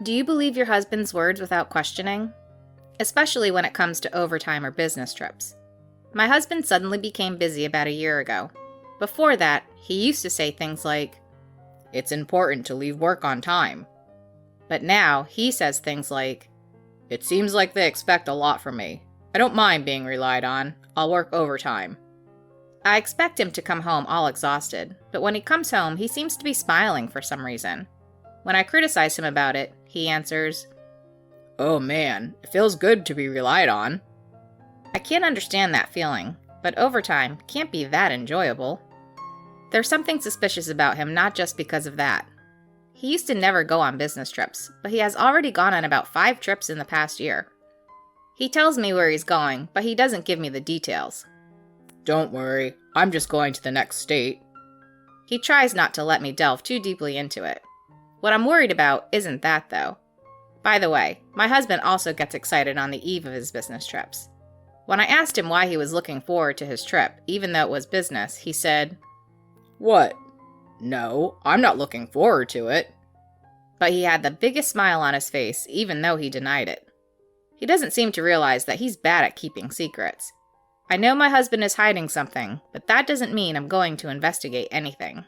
Do you believe your husband's words without questioning? Especially when it comes to overtime or business trips. My husband suddenly became busy about a year ago. Before that, he used to say things like, "It's important to leave work on time." But now, he says things like, "It seems like they expect a lot from me. I don't mind being relied on. I'll work overtime." I expect him to come home all exhausted, but when he comes home, he seems to be smiling for some reason. When I criticize him about it, he answers, "Oh man, it feels good to be relied on." I can't understand that feeling, but overtime can't be that enjoyable. There's something suspicious about him, not just because of that. He used to never go on business trips, but he has already gone on about 5 trips in the past year. He tells me where he's going, but he doesn't give me the details. "Don't worry, I'm just going to the next state." He tries not to let me delve too deeply into it. What I'm worried about isn't that, though. By the way, my husband also gets excited on the eve of his business trips. When I asked him why he was looking forward to his trip, even though it was business, he said, "What? No, I'm not looking forward to it." But he had the biggest smile on his face, even though he denied it. He doesn't seem to realize that he's bad at keeping secrets. I know my husband is hiding something, but that doesn't mean I'm going to investigate anything.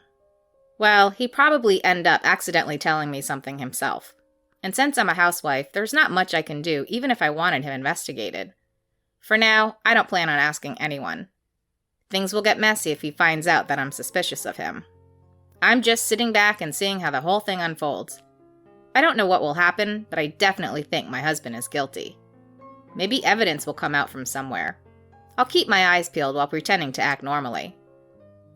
Well, he probably end up accidentally telling me something himself. And since I'm a housewife, there's not much I can do even if I wanted him investigated. For now, I don't plan on asking anyone. Things will get messy if he finds out that I'm suspicious of him. I'm just sitting back and seeing how the whole thing unfolds. I don't know what will happen, but I definitely think my husband is guilty. Maybe evidence will come out from somewhere. I'll keep my eyes peeled while pretending to act normally.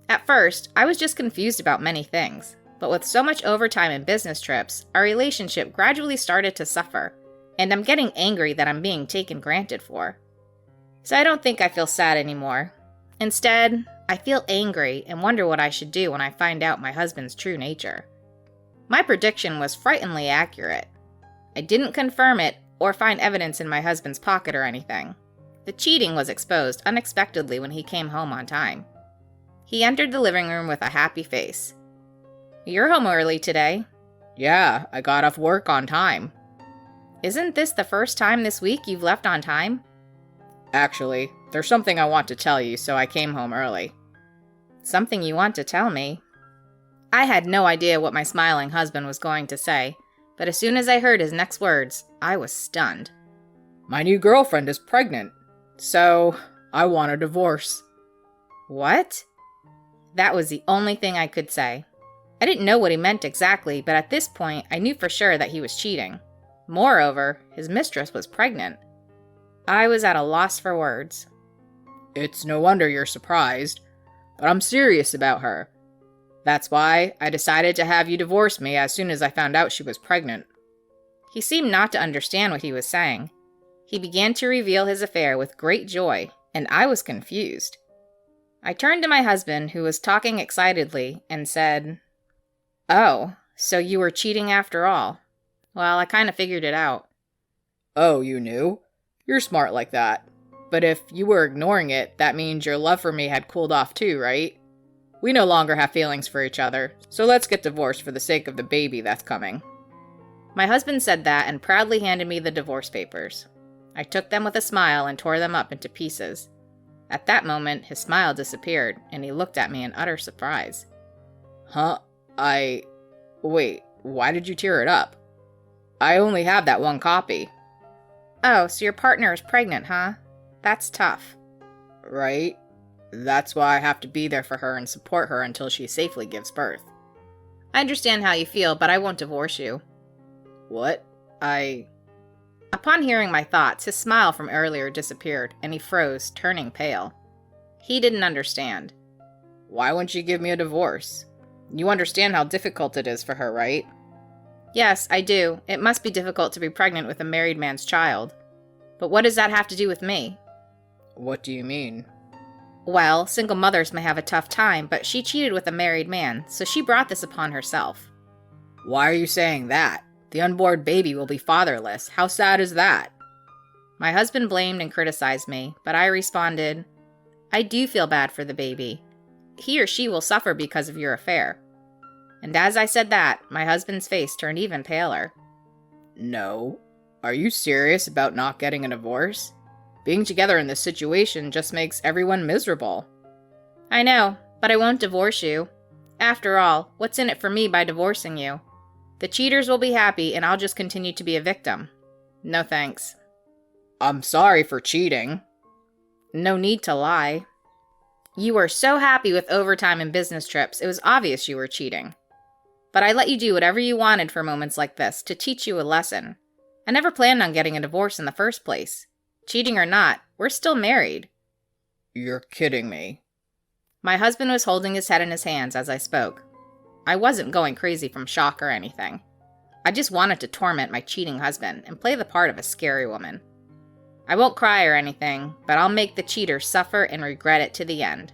At first, I was just confused about many things, but with so much overtime and business trips, our relationship gradually started to suffer, and I'm getting angry that I'm being taken granted for. So I don't think I feel sad anymore. Instead, I feel angry and wonder what I should do when I find out my husband's true nature. My prediction was frighteningly accurate. I didn't confirm it or find evidence in my husband's pocket or anything. The cheating was exposed unexpectedly when he came home on time. He entered the living room with a happy face. "You're home early today." "Yeah, I got off work on time." "Isn't this the first time this week you've left on time?" "Actually, there's something I want to tell you, so I came home early." "Something you want to tell me?" I had no idea what my smiling husband was going to say, but as soon as I heard his next words, I was stunned. "My new girlfriend is pregnant, so I want a divorce." What? That was the only thing I could say. I didn't know what he meant exactly, but at this point, I knew for sure that he was cheating. Moreover, his mistress was pregnant. I was at a loss for words. "It's no wonder you're surprised, but I'm serious about her. That's why I decided to have you divorce me as soon as I found out she was pregnant." He seemed not to understand what he was saying. He began to reveal his affair with great joy, and I was confused. I turned to my husband, who was talking excitedly, and said, "Oh, so you were cheating after all. Well, I kind of figured it out." "Oh, you knew? You're smart like that. But if you were ignoring it, that means your love for me had cooled off too, right? We no longer have feelings for each other, so let's get divorced for the sake of the baby that's coming." My husband said that and proudly handed me the divorce papers. I took them with a smile and tore them up into pieces. At that moment, his smile disappeared, and he looked at me in utter surprise. "Huh? Wait, why did you tear it up? I only have that one copy." "Oh, so your partner is pregnant, huh? That's tough." "Right? That's why I have to be there for her and support her until she safely gives birth." "I understand how you feel, but I won't divorce you." "What? Upon hearing my thoughts, his smile from earlier disappeared, and he froze, turning pale. He didn't understand. "Why won't you give me a divorce? You understand how difficult it is for her, right?" "Yes, I do. It must be difficult to be pregnant with a married man's child. But what does that have to do with me?" "What do you mean?" "Well, single mothers may have a tough time, but she cheated with a married man, so she brought this upon herself." "Why are you saying that? The unborn baby will be fatherless. How sad is that?" My husband blamed and criticized me, but I responded, "I do feel bad for the baby. He or she will suffer because of your affair." And as I said that, my husband's face turned even paler. No. Are you serious about not getting a divorce? Being together in this situation just makes everyone miserable. I know, but I won't divorce you. After all, what's in it for me by divorcing you? The cheaters will be happy and I'll just continue to be a victim. No thanks. I'm sorry for cheating. No need to lie. You were so happy with overtime and business trips, it was obvious you were cheating. But I let you do whatever you wanted for moments like this to teach you a lesson. I never planned on getting a divorce in the first place. Cheating or not, we're still married. You're kidding me. My husband was holding his head in his hands as I spoke. I wasn't going crazy from shock or anything. I just wanted to torment my cheating husband and play the part of a scary woman. I won't cry or anything, but I'll make the cheater suffer and regret it to the end.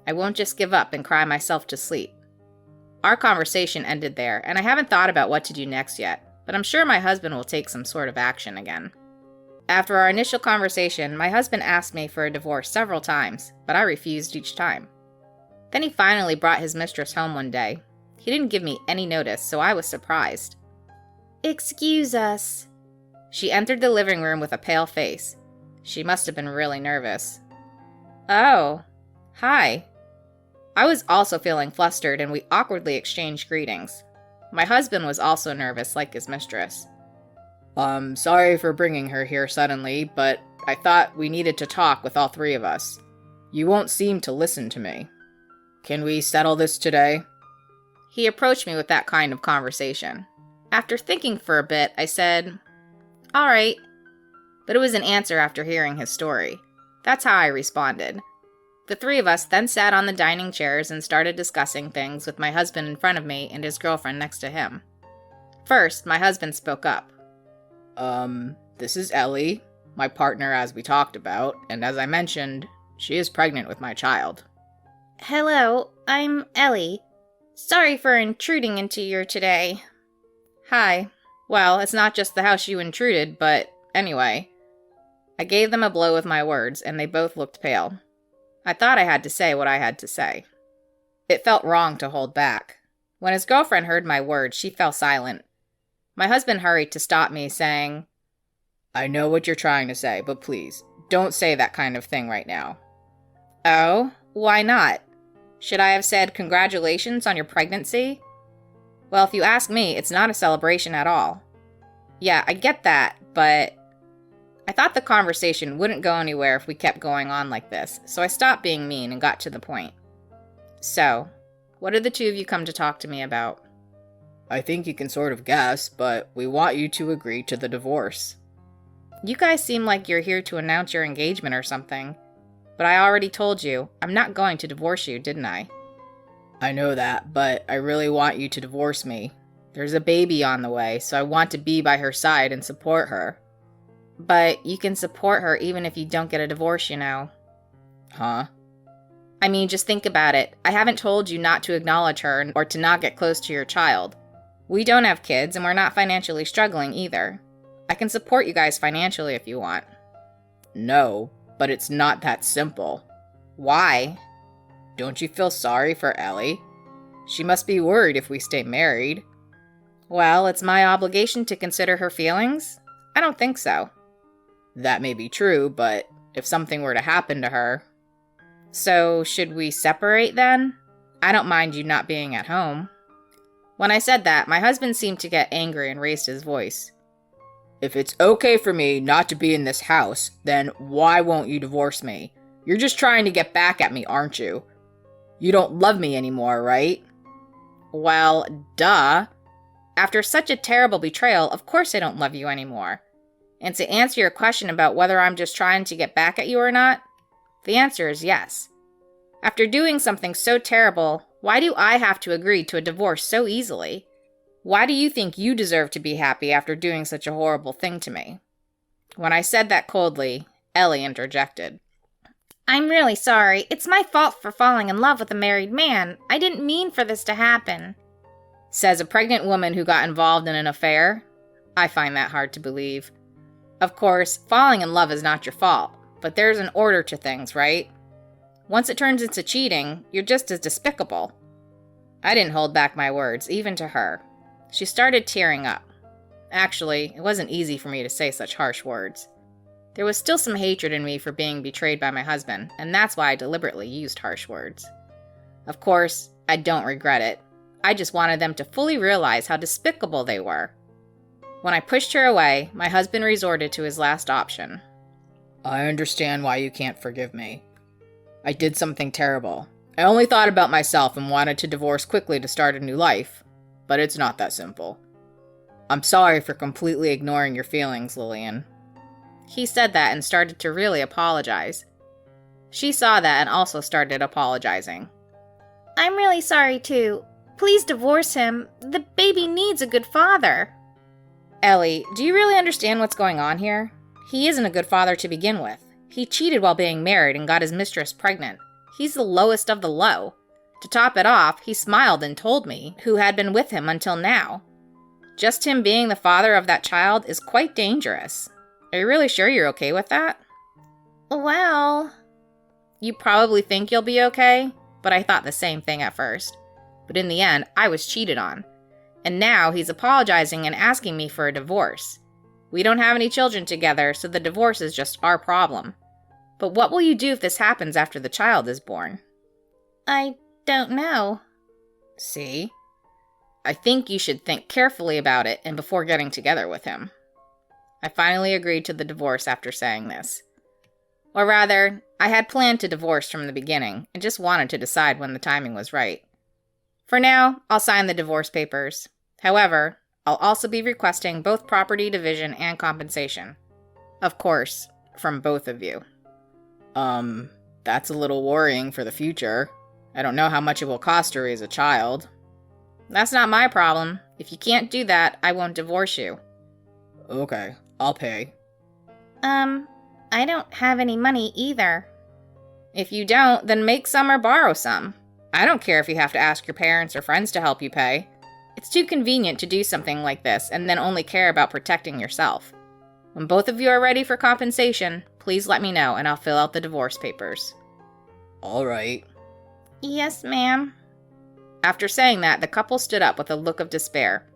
I won't just give up and cry myself to sleep. Our conversation ended there, and I haven't thought about what to do next yet, but I'm sure my husband will take some sort of action again. After our initial conversation, my husband asked me for a divorce several times, but I refused each time. Then he finally brought his mistress home one day. He didn't give me any notice, so I was surprised. "Excuse us." She entered the living room with a pale face. She must have been really nervous. "Oh, hi." I was also feeling flustered, and we awkwardly exchanged greetings. My husband was also nervous, like his mistress. I'm sorry for bringing her here suddenly, but I thought we needed to talk with all three of us. You won't seem to listen to me. Can we settle this today? He approached me with that kind of conversation. After thinking for a bit, I said, "All right." But it was an answer after hearing his story. That's how I responded. The three of us then sat on the dining chairs and started discussing things with my husband in front of me and his girlfriend next to him. First, my husband spoke up. This is Ellie, my partner as we talked about, and as I mentioned, she is pregnant with my child. Hello, I'm Ellie. Sorry for intruding into your today. Hi. Well, it's not just the house you intruded, but anyway. I gave them a blow with my words, and they both looked pale. I thought I had to say what I had to say. It felt wrong to hold back. When his girlfriend heard my words, she fell silent. My husband hurried to stop me, saying, I know what you're trying to say, but please, don't say that kind of thing right now. Oh? Why not? Should I have said congratulations on your pregnancy? Well, if you ask me, it's not a celebration at all. Yeah, I get that, but I thought the conversation wouldn't go anywhere if we kept going on like this, so I stopped being mean and got to the point. So, what did the two of you come to talk to me about? I think you can sort of guess, but we want you to agree to the divorce. You guys seem like you're here to announce your engagement or something. But I already told you, I'm not going to divorce you, didn't I? I know that, but I really want you to divorce me. There's a baby on the way, so I want to be by her side and support her. But you can support her even if you don't get a divorce, you know. Huh? I mean, just think about it. I haven't told you not to acknowledge her or to not get close to your child. We don't have kids, and we're not financially struggling either. I can support you guys financially if you want. No, but it's not that simple. Why? Don't you feel sorry for Ellie? She must be worried if we stay married. Well, it's my obligation to consider her feelings? I don't think so. That may be true, but if something were to happen to her... So, should we separate then? I don't mind you not being at home. When I said that, my husband seemed to get angry and raised his voice. If it's okay for me not to be in this house, then why won't you divorce me? You're just trying to get back at me, aren't you? You don't love me anymore, right? Well, duh. After such a terrible betrayal, of course I don't love you anymore. And to answer your question about whether I'm just trying to get back at you or not, the answer is yes. After doing something so terrible, why do I have to agree to a divorce so easily? Why do you think you deserve to be happy after doing such a horrible thing to me? When I said that coldly, Ellie interjected. I'm really sorry. It's my fault for falling in love with a married man. I didn't mean for this to happen. Says a pregnant woman who got involved in an affair? I find that hard to believe. Of course, falling in love is not your fault, but there's an order to things, right? Once it turns into cheating, you're just as despicable. I didn't hold back my words, even to her. She started tearing up. Actually, it wasn't easy for me to say such harsh words. There was still some hatred in me for being betrayed by my husband, and that's why I deliberately used harsh words. Of course, I don't regret it. I just wanted them to fully realize how despicable they were. When I pushed her away, my husband resorted to his last option. I understand why you can't forgive me. I did something terrible. I only thought about myself and wanted to divorce quickly to start a new life, but it's not that simple. I'm sorry for completely ignoring your feelings, Lillian. He said that and started to really apologize. She saw that and also started apologizing. I'm really sorry too. Please divorce him. The baby needs a good father. Ellie, do you really understand what's going on here? He isn't a good father to begin with. He cheated while being married and got his mistress pregnant. He's the lowest of the low. To top it off, he smiled and told me who had been with him until now. Just him being the father of that child is quite dangerous. Are you really sure you're okay with that? Well... You probably think you'll be okay, but I thought the same thing at first. But in the end, I was cheated on. And now he's apologizing and asking me for a divorce. We don't have any children together, so the divorce is just our problem. But what will you do if this happens after the child is born? I don't know. See? I think you should think carefully about it and before getting together with him. I finally agreed to the divorce after saying this. Or rather, I had planned to divorce from the beginning and just wanted to decide when the timing was right. For now, I'll sign the divorce papers. However, I'll also be requesting both property division and compensation. Of course, from both of you. That's a little worrying for the future. I don't know how much it will cost to raise a child. That's not my problem. If you can't do that, I won't divorce you. Okay, I'll pay. I don't have any money either. If you don't, then make some or borrow some. I don't care if you have to ask your parents or friends to help you pay. It's too convenient to do something like this and then only care about protecting yourself. When both of you are ready for compensation, please let me know and I'll fill out the divorce papers. All right. Yes, ma'am. After saying that, the couple stood up with a look of despair.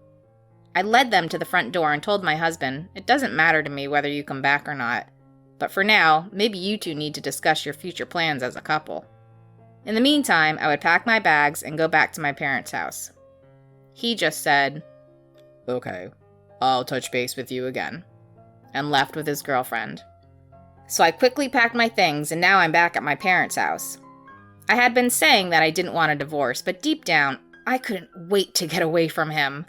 I led them to the front door and told my husband, it doesn't matter to me whether you come back or not. But for now, maybe you two need to discuss your future plans as a couple. In the meantime, I would pack my bags and go back to my parents' house. He just said, okay, I'll touch base with you again, and left with his girlfriend. So I quickly packed my things and now I'm back at my parents' house. I had been saying that I didn't want a divorce, but deep down, I couldn't wait to get away from him.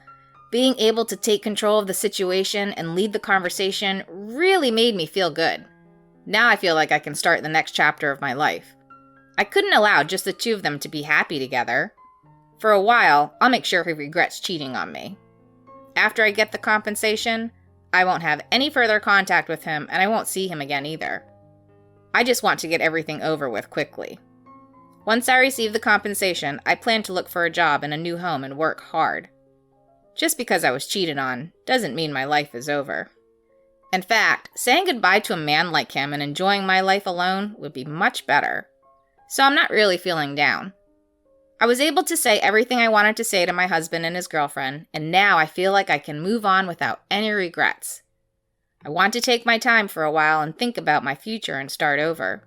Being able to take control of the situation and lead the conversation really made me feel good. Now I feel like I can start the next chapter of my life. I couldn't allow just the two of them to be happy together. For a while, I'll make sure he regrets cheating on me. After I get the compensation, I won't have any further contact with him and I won't see him again either. I just want to get everything over with quickly. Once I receive the compensation, I plan to look for a job in a new home and work hard. Just because I was cheated on doesn't mean my life is over. In fact, saying goodbye to a man like him and enjoying my life alone would be much better. So I'm not really feeling down. I was able to say everything I wanted to say to my husband and his girlfriend, and now I feel like I can move on without any regrets. I want to take my time for a while and think about my future and start over.